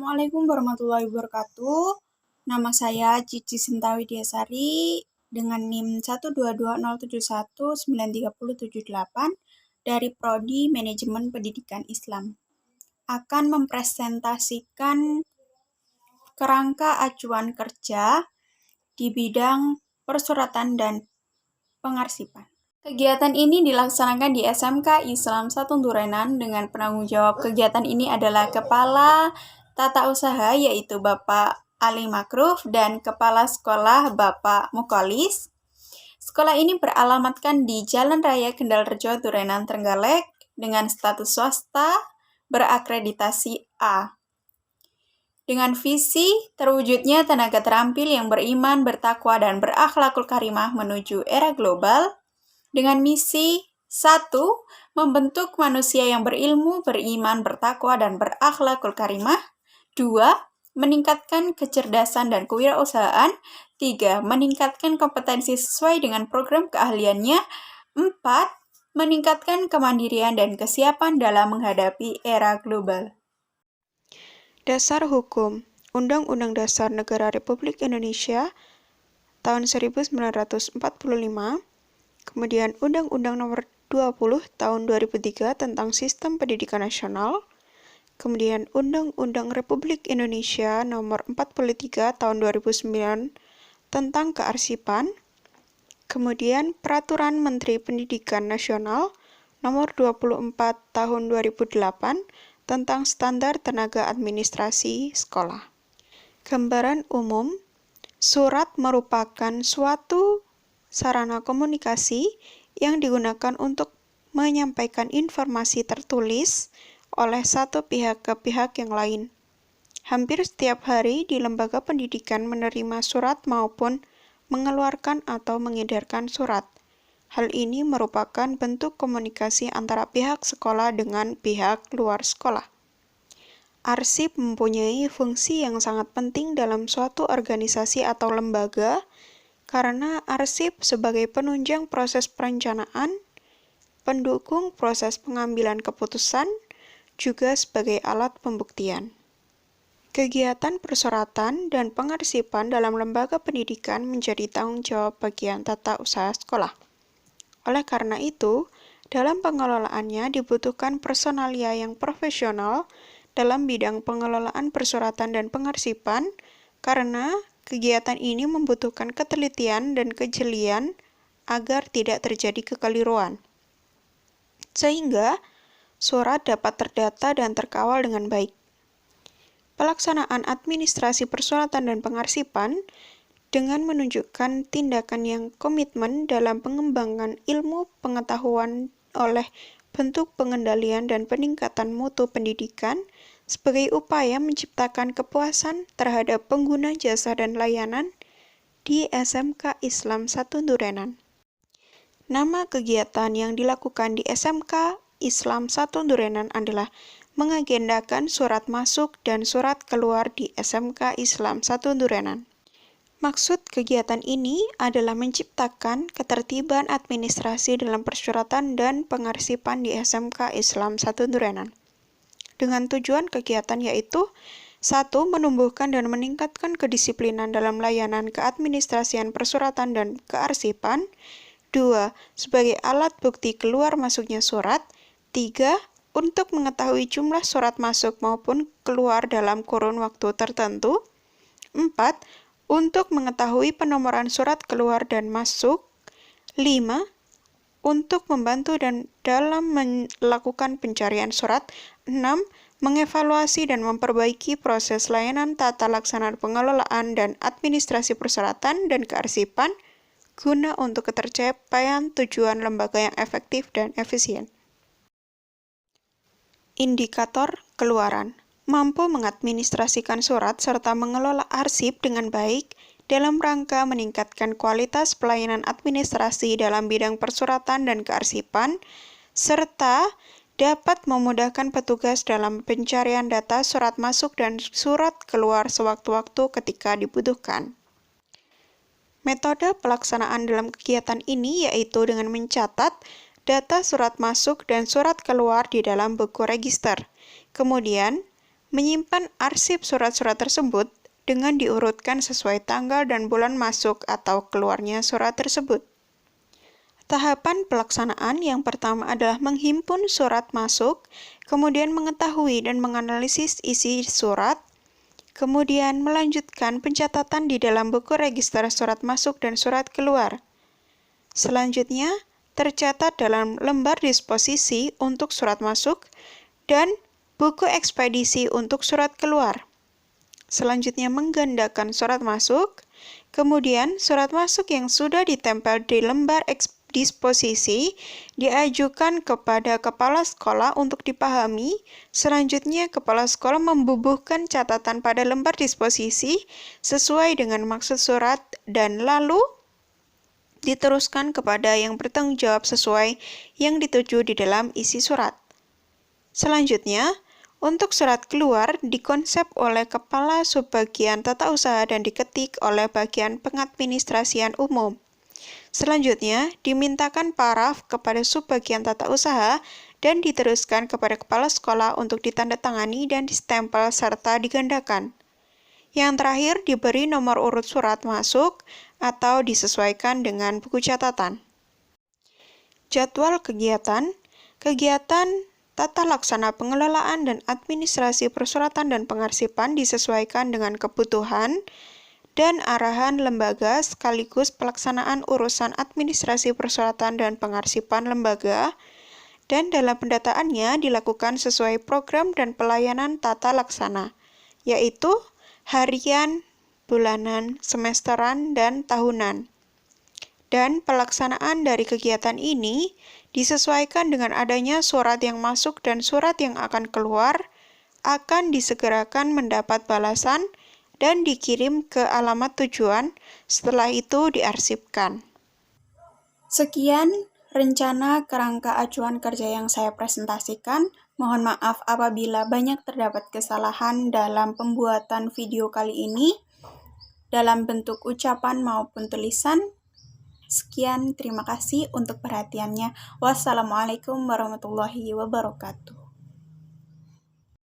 Assalamualaikum warahmatullahi wabarakatuh. Nama saya Cici Sintawi Diasari dengan NIM 12207193078 dari Prodi Manajemen Pendidikan Islam. Akan mempresentasikan kerangka acuan kerja di bidang persuratan dan pengarsipan. Kegiatan ini dilaksanakan di SMK Islam 1 Durenan dengan penanggung jawab kegiatan ini adalah Kepala Tata Usaha yaitu Bapak Ali Makruf dan Kepala Sekolah Bapak Mukolis. Sekolah ini beralamatkan di Jalan Raya Kendal-Rejo, Durenan, Trenggalek dengan status swasta berakreditasi A. Dengan visi terwujudnya tenaga terampil yang beriman, bertakwa, dan berakhlakul karimah menuju era global, dengan misi 1. Membentuk manusia yang berilmu, beriman, bertakwa, dan berakhlakul karimah. 2. Meningkatkan kecerdasan dan kewirausahaan. 3. Meningkatkan kompetensi sesuai dengan program keahliannya. 4. Meningkatkan kemandirian dan kesiapan dalam menghadapi era global. Dasar Hukum Undang-Undang Dasar Negara Republik Indonesia tahun 1945, kemudian Undang-Undang Nomor 20 tahun 2003 tentang Sistem Pendidikan Nasional, kemudian Undang-Undang Republik Indonesia Nomor 43 tahun 2009 tentang kearsipan, kemudian Peraturan Menteri Pendidikan Nasional Nomor 24 tahun 2008 tentang standar tenaga administrasi sekolah. Gambaran umum, surat merupakan suatu sarana komunikasi yang digunakan untuk menyampaikan informasi tertulis oleh satu pihak ke pihak yang lain. Hampir setiap hari di lembaga pendidikan menerima surat maupun mengeluarkan atau mengedarkan surat. Hal ini merupakan bentuk komunikasi antara pihak sekolah dengan pihak luar sekolah. Arsip mempunyai fungsi yang sangat penting dalam suatu organisasi atau lembaga karena arsip sebagai penunjang proses perencanaan, pendukung proses pengambilan keputusan, juga sebagai alat pembuktian. Kegiatan persuratan dan pengarsipan dalam lembaga pendidikan menjadi tanggung jawab bagian tata usaha sekolah. Oleh karena itu, dalam pengelolaannya dibutuhkan personalia yang profesional dalam bidang pengelolaan persuratan dan pengarsipan karena kegiatan ini membutuhkan ketelitian dan kejelian agar tidak terjadi kekeliruan. Sehingga surat dapat terdata dan terkawal dengan baik. Pelaksanaan administrasi persuratan dan pengarsipan dengan menunjukkan tindakan yang komitmen dalam pengembangan ilmu pengetahuan oleh bentuk pengendalian dan peningkatan mutu pendidikan sebagai upaya menciptakan kepuasan terhadap pengguna jasa dan layanan di SMK Islam 1 Durenan. Nama kegiatan yang dilakukan di SMK Islam 1 Durenan adalah mengagendakan surat masuk dan surat keluar di SMK Islam 1 Durenan. Maksud kegiatan ini adalah menciptakan ketertiban administrasi dalam persuratan dan pengarsipan di SMK Islam 1 Durenan. Dengan tujuan kegiatan yaitu 1. Menumbuhkan dan meningkatkan kedisiplinan dalam layanan keadministrasian persuratan dan kearsipan. 2. Sebagai alat bukti keluar masuknya surat. 3. Untuk mengetahui jumlah surat masuk maupun keluar dalam kurun waktu tertentu. 4. Untuk mengetahui penomoran surat keluar dan masuk. 5. Untuk membantu dan dalam melakukan pencarian surat. 6. Mengevaluasi dan memperbaiki proses layanan tata laksana pengelolaan dan administrasi persuratan dan kearsipan guna untuk ketercapaian tujuan lembaga yang efektif dan efisien. Indikator keluaran mampu mengadministrasikan surat serta mengelola arsip dengan baik dalam rangka meningkatkan kualitas pelayanan administrasi dalam bidang persuratan dan kearsipan, serta dapat memudahkan petugas dalam pencarian data surat masuk dan surat keluar sewaktu-waktu ketika dibutuhkan. Metode pelaksanaan dalam kegiatan ini yaitu dengan mencatat data surat masuk dan surat keluar di dalam buku register, kemudian menyimpan arsip surat-surat tersebut dengan diurutkan sesuai tanggal dan bulan masuk atau keluarnya surat tersebut. Tahapan pelaksanaan yang pertama adalah menghimpun surat masuk, kemudian mengetahui dan menganalisis isi surat, kemudian melanjutkan pencatatan di dalam buku register surat masuk dan surat keluar. Selanjutnya, tercatat dalam lembar disposisi untuk surat masuk dan buku ekspedisi untuk surat keluar. Selanjutnya menggandakan surat masuk, kemudian surat masuk yang sudah ditempel di lembar disposisi diajukan kepada kepala sekolah untuk dipahami. Selanjutnya kepala sekolah membubuhkan catatan pada lembar disposisi sesuai dengan maksud surat dan lalu diteruskan kepada yang bertanggung jawab sesuai yang dituju di dalam isi surat. Selanjutnya, untuk surat keluar dikonsep oleh Kepala Subbagian Tata Usaha dan diketik oleh Bagian Pengadministrasian Umum. Selanjutnya, dimintakan paraf kepada Subbagian Tata Usaha dan diteruskan kepada Kepala Sekolah untuk ditandatangani dan distempel serta digandakan. Yang terakhir, diberi nomor urut surat masuk atau disesuaikan dengan buku catatan. Jadwal kegiatan tata laksana pengelolaan dan administrasi persuratan dan pengarsipan disesuaikan dengan kebutuhan dan arahan lembaga sekaligus pelaksanaan urusan administrasi persuratan dan pengarsipan lembaga, dan dalam pendataannya dilakukan sesuai program dan pelayanan tata laksana, yaitu harian, bulanan, semesteran, dan tahunan. Dan pelaksanaan dari kegiatan ini disesuaikan dengan adanya surat yang masuk dan surat yang akan keluar, akan disegerakan mendapat balasan dan dikirim ke alamat tujuan, setelah itu diarsipkan. Sekian rencana kerangka acuan kerja yang saya presentasikan. Mohon maaf apabila banyak terdapat kesalahan dalam pembuatan video kali ini, dalam bentuk ucapan maupun tulisan. Sekian, terima kasih untuk perhatiannya. Wassalamualaikum warahmatullahi wabarakatuh.